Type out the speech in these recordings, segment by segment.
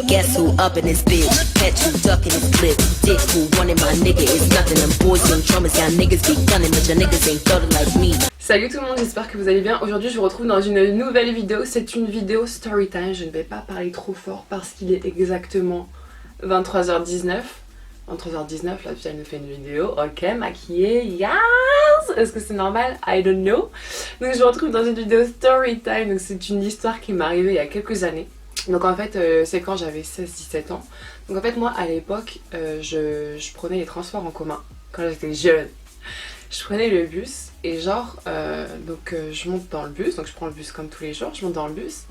Guess who up in this bitch? Catch you ducking this clip. Dick who wanted my nigga is nothing. Them boys young traumas, y'all niggas be gunning, but y'all niggas ain't thought like me. Salut tout le monde, j'espère que vous allez bien. Aujourd'hui je vous retrouve dans une nouvelle vidéo. C'est une vidéo story time. Je ne vais pas parler trop fort parce qu'il est exactement 23h19. 23h19, là tu nous fait une vidéo. Ok, maquillée, yes. Est-ce que c'est normal? I don't know. Donc je vous retrouve dans une vidéo story time. Donc c'est une histoire qui m'est arrivée il y a quelques années. Donc en fait c'est quand j'avais 16-17 ans. Donc en fait moi à l'époque je prenais les transports en commun quand j'étais jeune. Je prenais le bus et genre je monte dans le bus, donc je prends le bus comme tous les jours, je monte dans le bus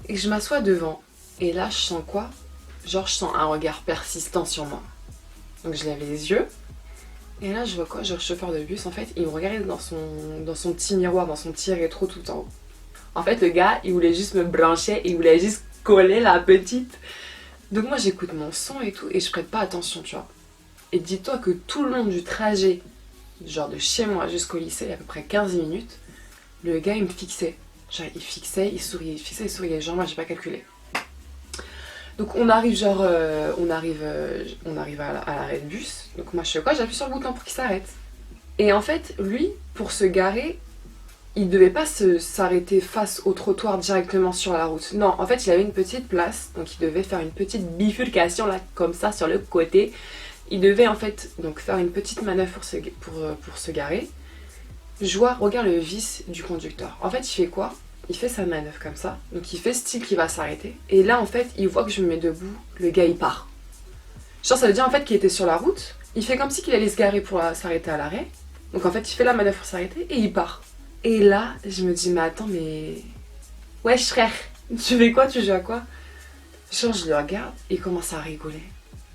et je m'assois devant et là je sens quoi? Genre je sens un regard persistant sur moi. Donc je lève les yeux et là je vois quoi? Genre le chauffeur de bus en fait il me regardait dans son petit miroir, dans son petit rétro tout en haut. En fait le gars il voulait juste me brancher, il voulait juste coller la petite. Donc moi j'écoute mon son et tout et je prête pas attention tu vois. Et dis-toi que tout le long du trajet, genre de chez moi jusqu'au lycée, il y a à peu près 15 minutes, le gars il me fixait. Genre il fixait, il souriait, il fixait, il souriait, genre moi j'ai pas calculé. Donc on arrive à l'arrêt de bus, donc moi je fais quoi? J'appuie sur le bouton pour qu'il s'arrête. Et en fait lui, pour se garer, il devait pas s'arrêter face au trottoir directement sur la route. Non, en fait il avait une petite place, donc il devait faire une petite bifurcation là, comme ça sur le côté. Il devait en fait donc faire une petite manœuvre pour se garer. Regarde le vice du conducteur. En fait il fait quoi? Il fait sa manœuvre comme ça, donc il fait style qu'il va s'arrêter. Et là en fait il voit que je me mets debout, le gars il part. Genre ça veut dire en fait qu'il était sur la route, il fait comme si qu'il allait se garer pour s'arrêter à l'arrêt. Donc en fait il fait la manœuvre pour s'arrêter et il part. Et là je me dis mais attends mais... Wesh frère, tu fais quoi? Tu joues à quoi? Genre je le regarde et il commence à rigoler.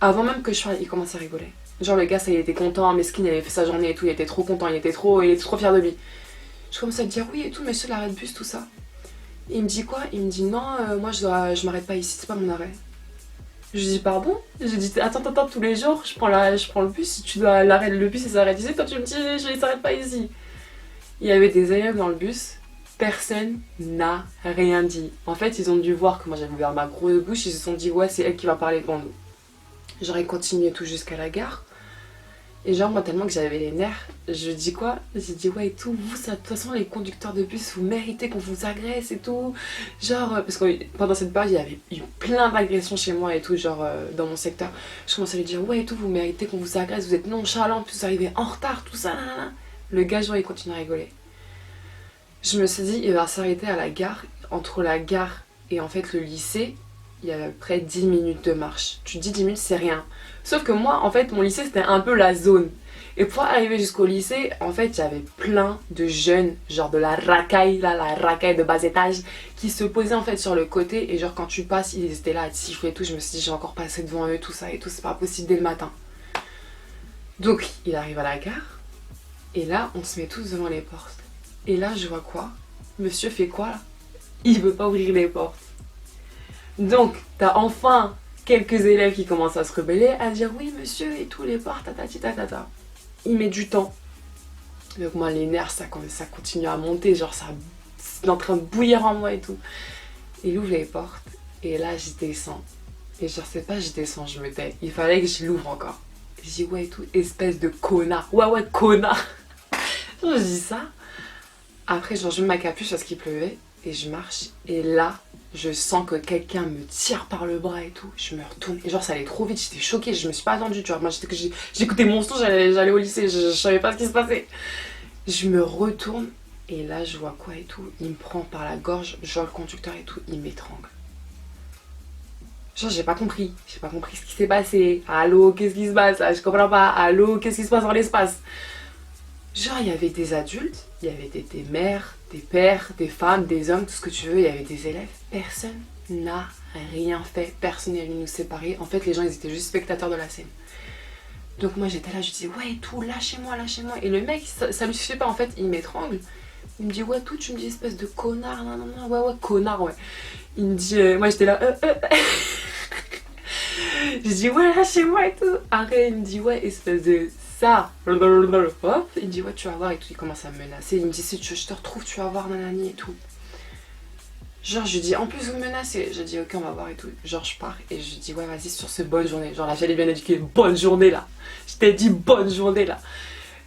Avant même que je parle, il commence à rigoler. Genre le gars ça il était content, mesquin, il avait fait sa journée et tout, il était trop content, il était trop fier de lui. Je commence à dire oui et tout, monsieur l'arrêt de bus, tout ça. Et il me dit quoi? Il me dit non, moi je m'arrête pas ici, c'est pas mon arrêt. Je lui dis pardon? Je dis attends, tous les jours je prends le bus, si tu dois l'arrêter, le bus il s'arrête ici, toi tu me dis je ne s'arrête pas ici. Il y avait des élèves dans le bus, personne n'a rien dit. En fait ils ont dû voir que moi j'avais ouvert ma grosse bouche, ils se sont dit ouais c'est elle qui va parler devant nous. J'aurais continué tout jusqu'à la gare. Et genre moi tellement que j'avais les nerfs, je dis quoi? J'ai dit ouais et tout, vous de toute façon les conducteurs de bus vous méritez qu'on vous agresse et tout. Genre parce que pendant cette période il y avait eu plein d'agressions chez moi et tout, genre dans mon secteur. Je commençais à lui dire ouais et tout, vous méritez qu'on vous agresse, vous êtes nonchalant, puis vous arrivez en retard, tout ça. Nanana. Le gars genre il continue à rigoler. Je me suis dit il va s'arrêter à la gare, entre la gare et en fait le lycée. Il y a à peu près 10 minutes de marche. Tu te dis 10 minutes c'est rien. Sauf que moi en fait mon lycée c'était un peu la zone. Et pour arriver jusqu'au lycée en fait il y avait plein de jeunes, genre de la racaille là, la racaille de bas étage, qui se posaient en fait sur le côté. Et genre quand tu passes ils étaient là à te siffler et tout. Je me suis dit j'ai encore passé devant eux tout ça et tout, c'est pas possible dès le matin. Donc il arrive à la gare. Et là on se met tous devant les portes. Et là je vois quoi? Monsieur fait quoi là? Il veut pas ouvrir les portes. Donc, t'as enfin quelques élèves qui commencent à se rebeller, à dire oui monsieur et tout, les portes, tatati tatata. Il met du temps. Donc moi les nerfs ça continue à monter, genre c'est en train de bouillir en moi et tout. Il ouvre les portes et là je descends. Et je sais pas, je descends, je me tais. Il fallait que je l'ouvre encore. Je dis ouais et tout, espèce de connard. Ouais connard. Je dis ça. Après genre je mets ma capuche parce qu'il pleuvait et je marche et là je sens que quelqu'un me tire par le bras et tout. Je me retourne et genre ça allait trop vite, j'étais choquée, je me suis pas attendue, tu vois. Moi j'écoutais mon son, j'allais au lycée, je savais pas ce qui se passait. Je me retourne et là je vois quoi et tout. Il me prend par la gorge, genre le conducteur et tout, il m'étrangle. Genre j'ai pas compris ce qui s'est passé. Allô, qu'est-ce qui se passe là? Je comprends pas. Allô, qu'est-ce qui se passe dans l'espace? Genre il y avait des adultes, il y avait des mères, des pères, des femmes, des hommes, tout ce que tu veux, il y avait des élèves. Personne n'a rien fait, personne n'est venu nous séparer. En fait les gens ils étaient juste spectateurs de la scène. Donc moi j'étais là, je disais ouais et tout, lâchez-moi. Et le mec ça lui suffit pas en fait, il m'étrangle. Il me dit ouais tout, tu me dis espèce de connard, non, ouais connard ouais. Il me dit, moi j'étais là Je dis ouais lâchez-moi et tout. Après il me dit ouais espèce de... ça, hop, il me dit ouais tu vas voir et tout, il commence à me menacer, il me dit si je te retrouve tu vas voir nanani et tout. Genre, je lui dis, en plus, vous me menacez. Je dis, ok, on va voir et tout. Genre, je pars et je dis, ouais, vas-y, sur ce, bonne journée. Genre, la fille, elle est bien éduquée, bonne journée là. Je t'ai dit, bonne journée là.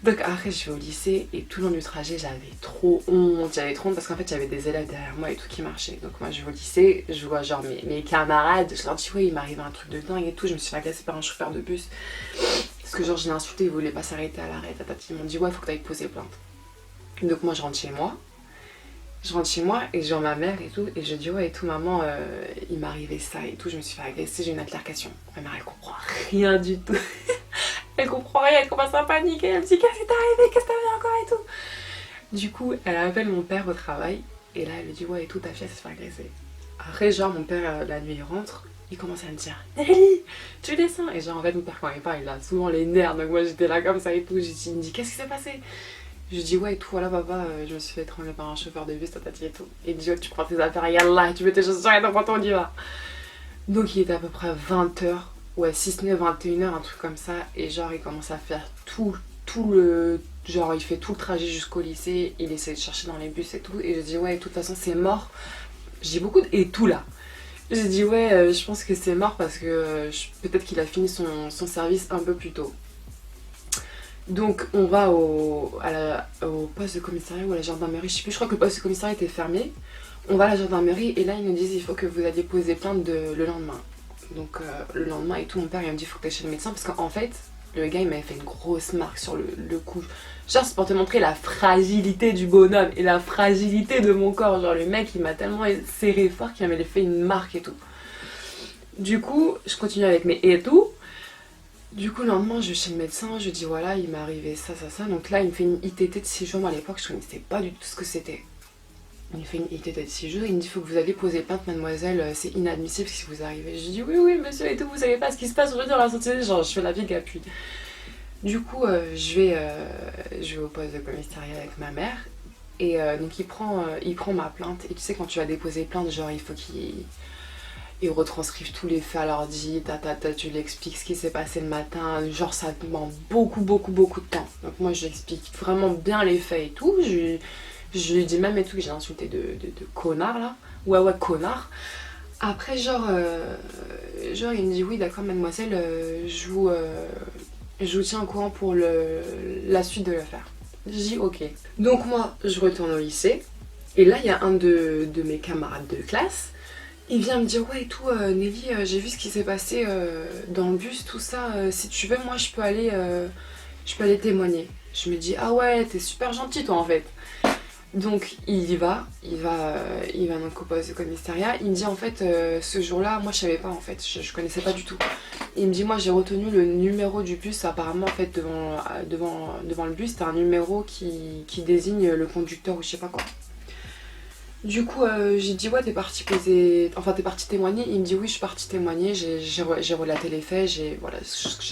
Donc, après, je vais au lycée et tout le long du trajet, j'avais trop honte. J'avais trop honte parce qu'en fait, j'avais des élèves derrière moi et tout qui marchaient. Donc, moi, je vais au lycée, je vois genre mes camarades. Je leur dis, ouais, il m'arrive un truc de dingue et tout. Je me suis fait agresser par un chauffeur de bus. Parce que, genre, je l'ai insulté, il voulait pas s'arrêter à l'arrêt. Ils m'ont dit, ouais, faut que t'ailles poser plainte. Donc, moi, je rentre chez moi. Et je vois ma mère et tout, et je dis ouais et tout maman, il m'est arrivé ça et tout, je me suis fait agresser, j'ai une altercation. Ma mère elle comprend rien du tout. Elle comprend rien, elle commence à paniquer, elle me dit qu'est-ce qui t'est arrivé, qu'est-ce que t'as fait encore et tout. Du coup elle appelle mon père au travail, et là elle lui dit ouais et tout, ta fille elle s'est fait agresser. Après genre mon père la nuit il rentre, il commence à me dire Nelly, tu descends. Et genre en fait mon père quand il parle il a souvent les nerfs, donc moi j'étais là comme ça et tout, il me dit qu'est-ce qui s'est passé. Je dis ouais et tout, voilà papa, je me suis fait étrangler par un chauffeur de bus, tatati et tout. Et il dit ouais, tu prends tes affaires, yallah, tu mets tes chaussures et ton pantalon, on y va. Donc il était à peu près 20h, ouais, si ce n'est 21h, un truc comme ça. Et genre il commence à faire tout le... Genre il fait tout le trajet jusqu'au lycée, il essaie de chercher dans les bus et tout. Et je dis ouais, de toute façon c'est mort. Je dis beaucoup de et tout là. J'ai dit ouais, je pense que c'est mort parce que peut-être qu'il a fini son service un peu plus tôt. Donc on va au poste de commissariat ou à la gendarmerie, je sais plus, je crois que le poste de commissariat était fermé. On va à la gendarmerie et là ils nous disent il faut que vous alliez poser plainte le lendemain. Donc le lendemain et tout, mon père il me dit il faut que tu ailles chez le médecin parce qu'en fait le gars il m'avait fait une grosse marque sur le cou. Genre c'est pour te montrer la fragilité du bonhomme et la fragilité de mon corps. Genre le mec il m'a tellement serré fort qu'il m'avait fait une marque et tout. Du coup je continue avec mes et tout. Du coup, le lendemain, je vais chez le médecin, je dis voilà, il m'est arrivé ça. Donc là, il me fait une ITT de 6 jours. Moi, à l'époque, je connaissais pas du tout ce que c'était. Il me fait une ITT de 6 jours, il me dit faut que vous alliez poser plainte, mademoiselle, c'est inadmissible si vous arrivez. Je dis oui, monsieur, et tout, vous savez pas ce qui se passe aujourd'hui dans la société. Genre, je fais la vieille appui. Du coup, je vais au poste de commissariat avec ma mère. Et donc, il prend ma plainte. Et tu sais, quand tu vas déposer plainte, genre, il faut qu'ils retranscrivent tous les faits à l'ordi, tu lui expliques ce qui s'est passé le matin, genre ça demande beaucoup de temps. Donc moi je lui explique vraiment bien les faits et tout, je lui dis même et tout que j'ai insulté de connard là, ouais connard. Après genre il me dit oui d'accord mademoiselle, je vous tiens au courant pour la suite de l'affaire. Je dis ok. Donc moi je retourne au lycée et là il y a un de mes camarades de classe. Il vient me dire ouais et tout Nelly, j'ai vu ce qui s'est passé dans le bus, tout ça, si tu veux moi je peux aller témoigner. Je me dis ah ouais t'es super gentil toi en fait. Donc il va donc au poste de commissariat, il me dit en fait ce jour-là moi je savais pas en fait, je connaissais pas du tout. Il me dit moi j'ai retenu le numéro du bus, apparemment en fait devant le bus c'était un numéro qui désigne le conducteur ou je sais pas quoi. Du coup, j'ai dit ouais, t'es parti témoigner. Il me dit oui, je suis partie témoigner. J'ai relaté les faits, j'ai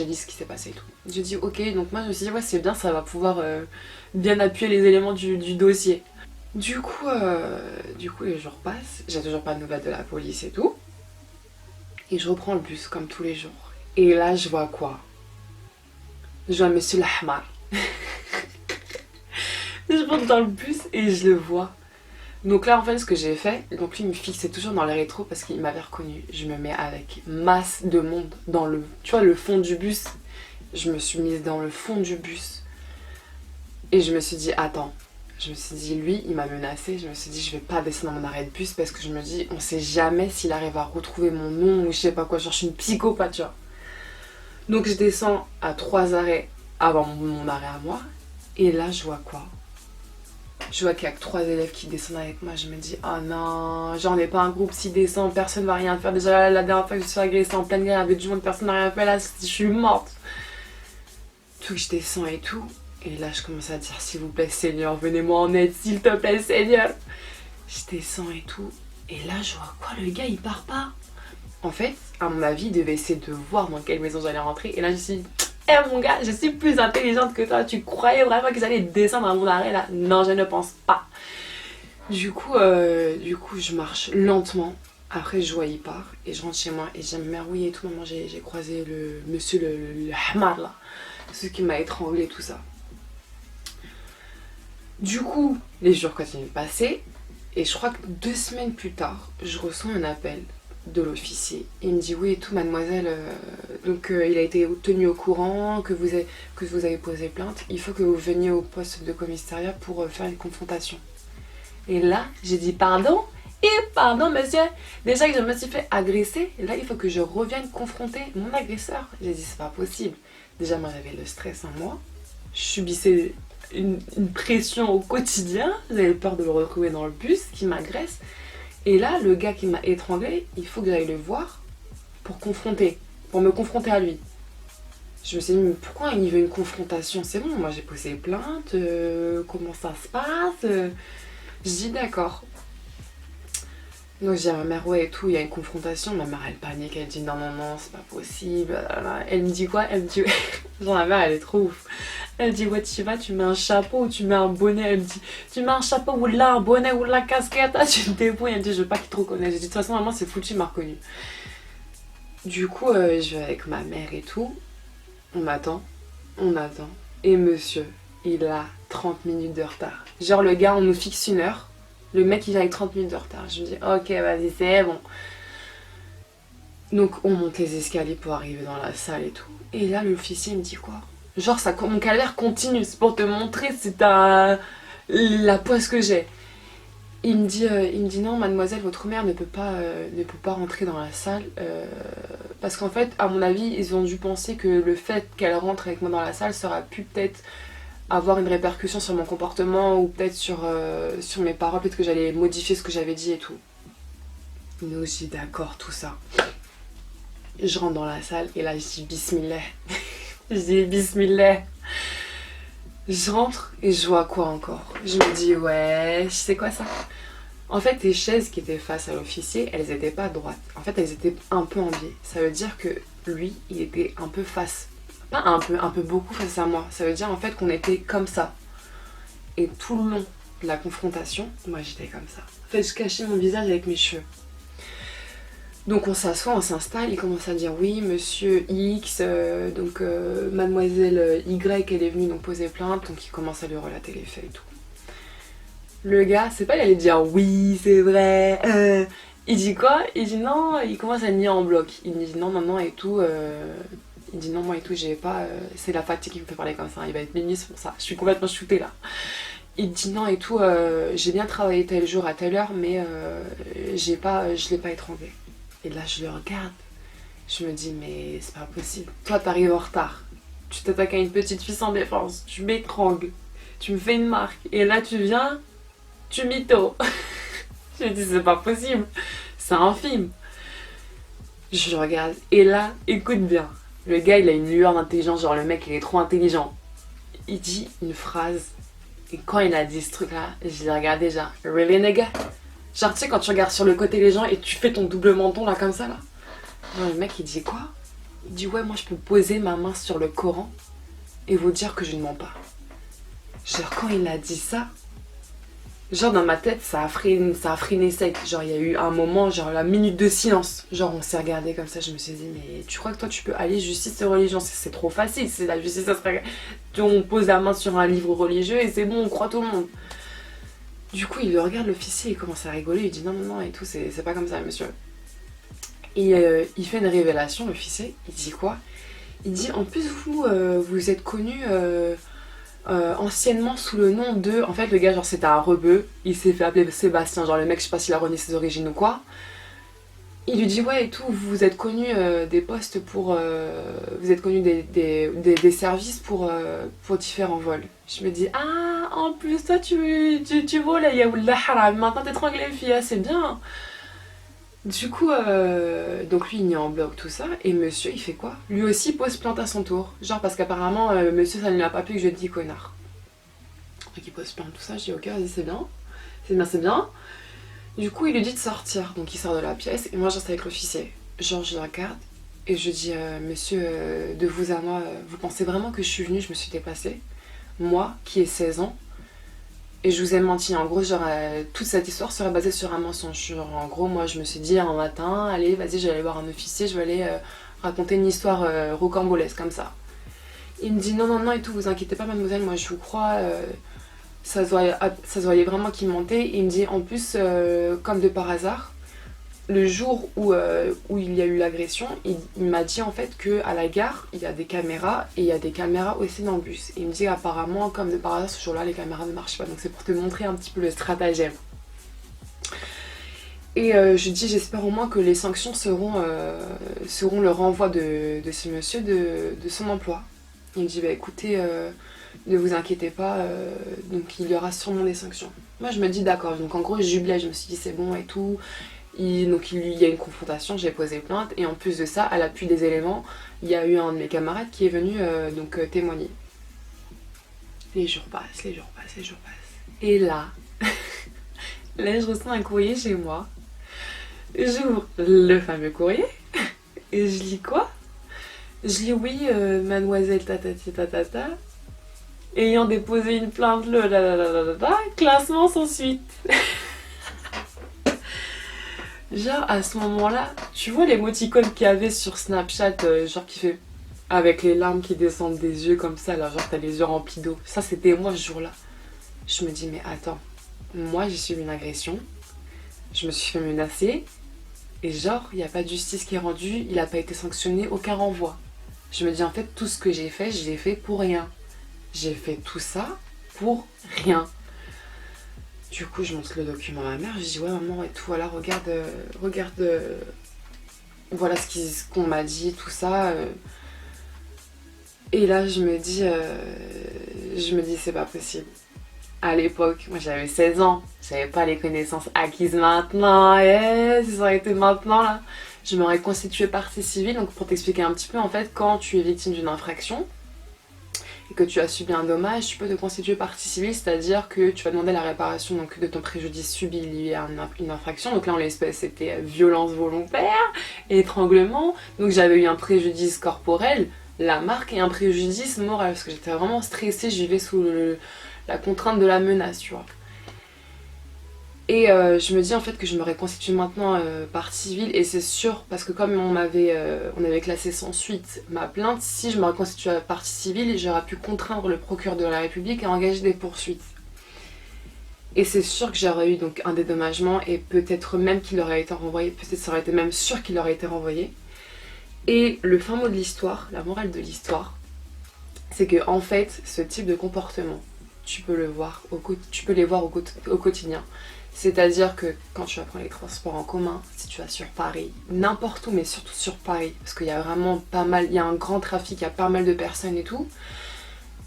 dit ce qui s'est passé et tout. J'ai dit ok, donc moi je me suis dit ouais, c'est bien, ça va pouvoir bien appuyer les éléments du dossier. Du coup, les jours passent, j'ai toujours pas de nouvelles de la police et tout. Et je reprends le bus comme tous les jours. Et là, je vois quoi? Je vois Monsieur Lahmar. Je monte dans le bus et je le vois. Donc là en fait ce que j'ai fait, donc lui il me fixait toujours dans les rétros parce qu'il m'avait reconnu. Je me mets avec masse de monde dans le fond du bus. Je me suis mise dans le fond du bus. Et je me suis dit attends. Je me suis dit lui il m'a menacé. Je me suis dit je vais pas baisser dans mon arrêt de bus parce que je me dis on sait jamais s'il arrive à retrouver mon nom ou je sais pas quoi. Genre je suis une psychopathe tu vois. Donc je descends à 3 arrêts avant mon arrêt à moi. Et là je vois quoi? Je vois qu'il y a que 3 élèves qui descendent avec moi, je me dis oh non, genre on n'est pas un groupe, s'ils descendent, personne va rien faire. Déjà la dernière fois que je suis agressée en pleine guerre avec du monde, personne n'a rien fait, là je suis morte. Tout, je descends et tout, et là je commence à dire s'il vous plaît Seigneur, venez-moi en aide, s'il te plaît Seigneur. Je descends et tout, et là je vois quoi, le gars il part pas. En fait, à mon avis, il devait essayer de voir dans quelle maison j'allais rentrer, et là je me suis dit mon gars, je suis plus intelligente que toi. Tu croyais vraiment qu'ils allaient descendre à mon arrêt là? Non, je ne pense pas. Du coup, je marche lentement. Après, je vois il part et je rentre chez moi et j'ai ma mère oui et tout. Maman, j'ai croisé le monsieur le hamar là, celui qui m'a étranglé tout ça. Du coup, les jours continuent de passer Et je crois que 2 semaines plus tard, je reçois un appel de l'officier. Il me dit oui et tout mademoiselle, il a été tenu au courant que vous avez posé plainte. Il faut que vous veniez au poste de commissariat pour faire une confrontation. Et là, j'ai dit pardon. Et pardon monsieur, déjà que je me suis fait agresser, là il faut que je revienne confronter mon agresseur. J'ai dit c'est pas possible. Déjà moi j'avais le stress en moi, je subissais une pression au quotidien, j'avais peur de le retrouver dans le bus qui m'agresse. Et là le gars qui m'a étranglé, il faut que j'aille le voir pour me confronter à lui. Je me suis dit mais pourquoi il veut une confrontation? C'est bon, moi j'ai posé plainte, comment ça se passe? Je dis d'accord. Donc je dis à ma mère ouais et tout, il y a une confrontation. Ma mère elle panique, elle dit non c'est pas possible. Elle me dit quoi? Elle me dit genre ma mère elle est trop ouf. Elle dit ouais tu vas, tu mets un chapeau ou tu mets un bonnet. Elle me dit tu mets un chapeau ou là un bonnet ou la casquette, tu te débrouilles. Elle me dit je veux pas qu'il te reconnaisse. Je dis de toute façon maman c'est foutu, il m'a reconnu. Du coup je vais avec ma mère et tout. On attend. Et monsieur il a 30 minutes de retard. Genre le gars on nous fixe 1 heure. Le mec il vient avec 30 minutes de retard. Je me dis ok vas-y c'est bon. Donc on monte les escaliers pour arriver dans la salle et tout. Et là l'officier me dit quoi? Genre mon calvaire continue, c'est pour te montrer c'est la poisse que j'ai. Il me dit non mademoiselle votre mère ne peut pas rentrer dans la salle parce qu'en fait à mon avis ils ont dû penser que le fait qu'elle rentre avec moi dans la salle ça aurait pu peut-être avoir une répercussion sur mon comportement ou peut-être sur mes paroles, peut-être que j'allais modifier ce que j'avais dit et tout. Donc je dis d'accord, tout ça. Je rentre dans la salle et là je dis bismillah. Je dis bismillah. Je rentre et je vois quoi encore? Je me dis ouais, je sais quoi ça? En fait les chaises qui étaient face à l'officier, elles étaient pas droites. En fait elles étaient un peu en biais. Ça veut dire que lui, il était un peu face. Pas un peu beaucoup face à moi. Ça veut dire en fait qu'on était comme ça. Et tout le long de la confrontation, moi j'étais comme ça. En fait je cachais mon visage avec mes cheveux. Donc on s'assoit, on s'installe, il commence à dire oui monsieur X, mademoiselle Y elle est venue donc poser plainte, donc il commence à lui relater les faits et tout. Le gars, c'est pas il allait dire oui c'est vrai, il dit quoi? Il dit non, il commence à nier en bloc. Il me dit non et tout. Il dit non moi et tout j'ai pas c'est la fatigue qui me fait parler comme ça, il va être ministre pour ça, je suis complètement shootée là. Il dit non et tout, j'ai bien travaillé tel jour à telle heure mais je l'ai pas étranglé. Et là je le regarde, je me dis mais c'est pas possible, toi t'arrives en retard, tu t'attaques à une petite fille sans défense, tu m'étrangles, tu me fais une marque et là tu viens, tu mytho. Je me dis c'est pas possible, c'est un film. Je le regarde et là écoute bien. Le gars il a une lueur d'intelligence, genre le mec il est trop intelligent. Il dit une phrase et quand il a dit ce truc là, je l'ai regardé genre really nigga? Genre tu sais quand tu regardes sur le côté les gens et tu fais ton double menton là comme ça là. Genre le mec il dit quoi? Il dit ouais moi je peux poser ma main sur le Coran et vous dire que je ne mens pas. Genre quand il a dit ça, genre dans ma tête ça a freiné sec. Genre il y a eu un moment, genre la minute de silence. Genre on s'est regardé comme ça, je me suis dit mais tu crois que toi tu peux allier justice et religion? C'est trop facile, c'est la justice, ça serait... On pose la main sur un livre religieux et c'est bon, on croit tout le monde. Du coup il le regarde l'officier, il commence à rigoler, il dit non et tout, c'est pas comme ça monsieur. Et il fait une révélation l'officier, il dit quoi? Il dit en plus vous êtes connu... anciennement sous le nom de... En fait le gars genre c'était un rebeu, il s'est fait appeler Sébastien, genre le mec je sais pas s'il a renié ses origines ou quoi. Il lui dit ouais et tout, vous êtes connu des postes pour... vous êtes connu des services pour différents vols. Je me dis ah en plus toi tu voles là, yaoullah haram, maintenant t'étrangles les filles, c'est bien. Du coup, donc lui il est en bloc tout ça, et monsieur il fait quoi? Lui aussi pose plainte à son tour, genre parce qu'apparemment monsieur ça ne lui a pas plu que je le dis connard. Donc il pose plainte tout ça, je dis ok vas-y c'est bien. Du coup il lui dit de sortir, donc il sort de la pièce, et moi je reste avec l'officier. Genre je le regarde, et je dis monsieur de vous à moi, vous pensez vraiment que je suis venue, je me suis déplacée? Moi qui ai 16 ans, et je vous ai menti, en gros, genre, toute cette histoire serait basée sur un mensonge. Genre, en gros, moi, je me suis dit un matin, allez, vas-y, je vais aller voir un officier, je vais aller raconter une histoire rocambolesque, comme ça. Il me dit, non, et tout, vous inquiétez pas, mademoiselle, moi, je vous crois, ça se voyait vraiment qu'il mentait. Et il me dit en plus, comme de par hasard, le jour où il y a eu l'agression, il m'a dit en fait qu'à la gare, il y a des caméras et il y a des caméras aussi dans le bus. Et il me dit apparemment, comme de par hasard, ce jour-là, les caméras ne marchent pas. Donc c'est pour te montrer un petit peu le stratagème. Et je dis, j'espère au moins que les sanctions seront le renvoi de ce monsieur de son emploi. Il me dit, bah écoutez, ne vous inquiétez pas, donc il y aura sûrement des sanctions. Moi je me dis d'accord, donc en gros je jubilais, je me suis dit c'est bon et tout. Donc il y a une confrontation, j'ai posé plainte et en plus de ça, à l'appui des éléments, il y a eu un de mes camarades qui est venu témoigner. Les jours passent, les jours passent, les jours passent. Et là, là je reçois un courrier chez moi. J'ouvre le fameux courrier et je lis quoi? Je lis oui, mademoiselle tatati tatata, ayant déposé une plainte classement sans suite. Genre à ce moment-là, tu vois l'émoticône qu'il y avait sur Snapchat, genre qui fait avec les larmes qui descendent des yeux comme ça, là, genre t'as les yeux remplis d'eau. Ça c'était moi ce jour-là. Je me dis mais attends, moi j'ai subi une agression, je me suis fait menacer, et genre il n'y a pas de justice qui est rendue, il n'a pas été sanctionné, aucun renvoi. Je me dis en fait tout ce que j'ai fait, je l'ai fait pour rien. J'ai fait tout ça pour rien. Du coup, je montre le document à ma mère, je dis ouais maman et tout, voilà, regarde, voilà ce qu'on m'a dit, tout ça. Et là, je me dis c'est pas possible. À l'époque, moi j'avais 16 ans, j'avais pas les connaissances acquises maintenant, si ça aurait été maintenant là, je m'aurais constituée partie civile. Donc pour t'expliquer un petit peu, en fait, quand tu es victime d'une infraction, et que tu as subi un dommage, tu peux te constituer partie civile, c'est-à-dire que tu vas demander la réparation donc, de ton préjudice subi lié à une infraction. Donc là en l'espèce c'était violence volontaire, étranglement, donc j'avais eu un préjudice corporel, la marque, et un préjudice moral, parce que j'étais vraiment stressée, je vivais sous la contrainte de la menace, tu vois. Et je me dis en fait que je m'aurais constituée maintenant partie civile, et c'est sûr parce que comme on avait classé sans suite ma plainte, si je m'aurais constituée partie civile, j'aurais pu contraindre le procureur de la République à engager des poursuites. Et c'est sûr que j'aurais eu donc un dédommagement, et peut-être même qu'il aurait été renvoyé, peut-être ça aurait été même sûr qu'il aurait été renvoyé. Et le fin mot de l'histoire, la morale de l'histoire, c'est que en fait ce type de comportement, tu peux les voir au quotidien. C'est-à-dire que quand tu vas prendre les transports en commun, si tu vas sur Paris, n'importe où, mais surtout sur Paris, parce qu'il y a vraiment pas mal, il y a un grand trafic, il y a pas mal de personnes et tout,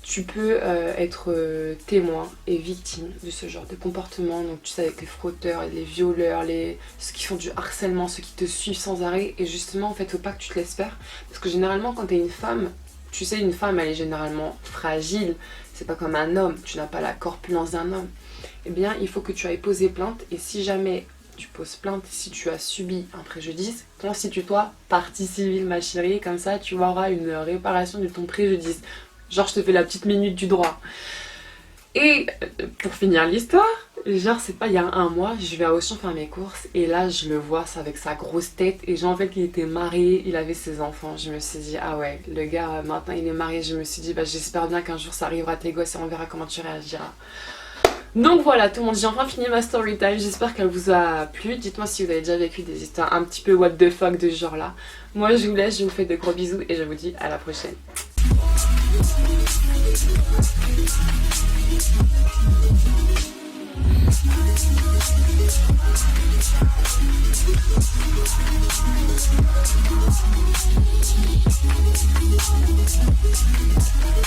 tu peux être témoin et victime de ce genre de comportement. Donc tu sais, avec les frotteurs, les violeurs, ceux qui font du harcèlement, ceux qui te suivent sans arrêt. Et justement, en fait, faut pas que tu te laisses faire. Parce que généralement, quand t'es une femme, tu sais, une femme, elle est généralement fragile. C'est pas comme un homme, tu n'as pas la corpulence d'un homme. Eh bien, il faut que tu ailles poser plainte. Et si jamais tu poses plainte, si tu as subi un préjudice, constitue-toi partie civile, ma chérie. Comme ça, tu auras une réparation de ton préjudice. Genre, je te fais la petite minute du droit. Et pour finir l'histoire, genre, c'est pas il y a un mois, je vais à Auchan faire mes courses. Et là, je le vois, c'est avec sa grosse tête. Et genre, en fait, il était marié, il avait ses enfants. Je me suis dit, ah ouais, le gars, maintenant, il est marié. Je me suis dit, bah, j'espère bien qu'un jour, ça arrivera à tes gosses et on verra comment tu réagiras. Donc voilà tout le monde, j'ai enfin fini ma story time, j'espère qu'elle vous a plu. Dites-moi si vous avez déjà vécu des histoires un petit peu what the fuck de ce genre là. Moi je vous laisse, je vous fais de gros bisous et je vous dis à la prochaine.